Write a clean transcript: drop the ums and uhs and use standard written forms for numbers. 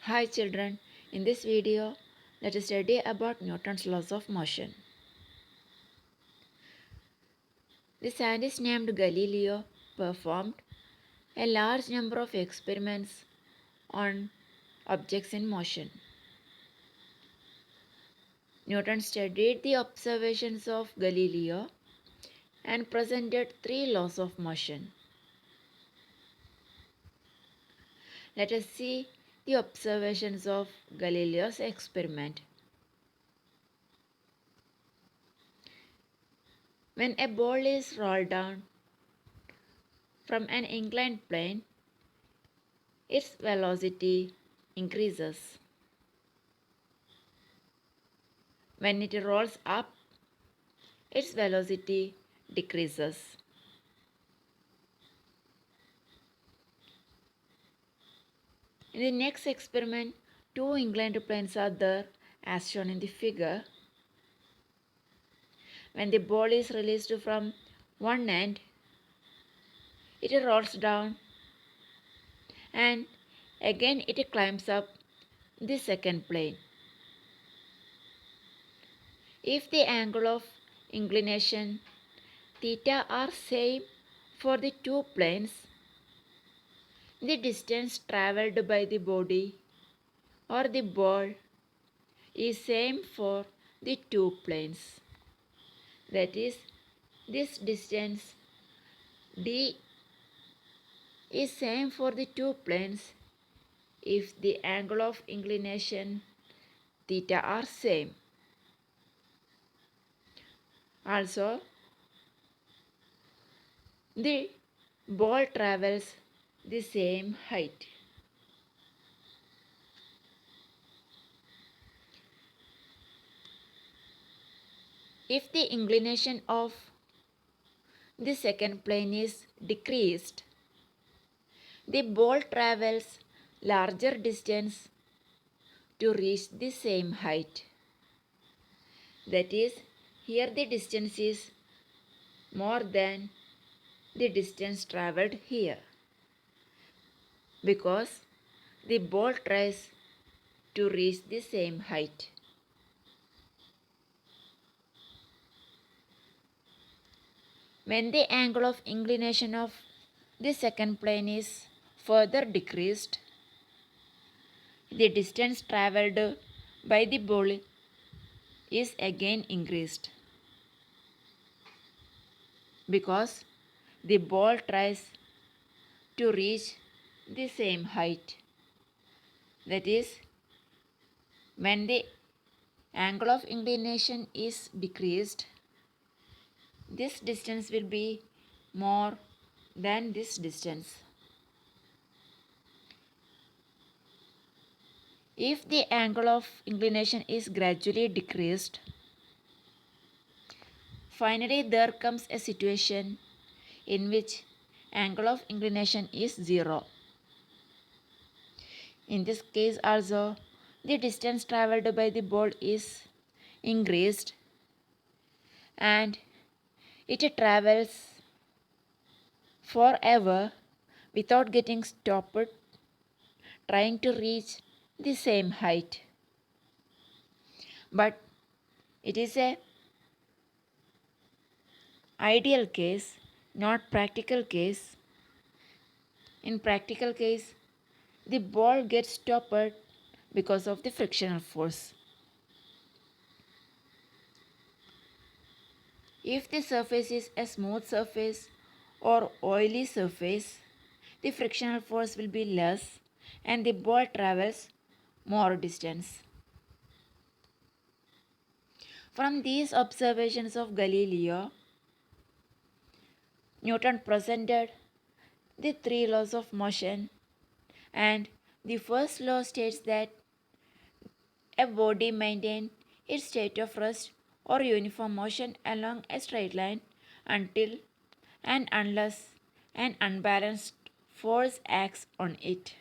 Hi children, in this video let us study about Newton's laws of motion. The scientist named Galileo performed a large number of experiments on objects in motion. Newton studied the observations of Galileo and presented three laws of motion. Let us see the observations of Galileo's experiment. When a ball is rolled down from an inclined plane, its velocity increases. When it rolls up, its velocity decreases. In the next experiment, two inclined planes are there as shown in the figure. When the ball is released from one end, it rolls down and again it climbs up the second plane. If the angle of inclination theta are same for the two planes, the distance travelled by the body or the ball is same for the two planes. That is, this distance d is same for the two planes if the angle of inclination theta are same. Also, the ball travels the same height. If the inclination of the second plane is decreased, the ball travels larger distance to reach the same height. That is, here the distance is more than the distance travelled here, because the ball tries to reach the same height. When the angle of inclination of the second plane is further decreased, the distance travelled by the ball is again increased, because the ball tries to reach the same height. That is, when the angle of inclination is decreased, this distance will be more than this distance. If the angle of inclination is gradually decreased, finally there comes a situation in which angle of inclination is 0. In this case also, the distance travelled by the ball is increased and it travels forever without getting stopped trying to reach the same height. But it is a ideal case, not practical case. In practical case, the ball gets stopped because of the frictional force. If the surface is a smooth surface or oily surface, the frictional force will be less and the ball travels more distance. From these observations of Galileo, Newton presented the three laws of motion, and the first law states that a body maintains its state of rest or uniform motion along a straight line until and unless an unbalanced force acts on it.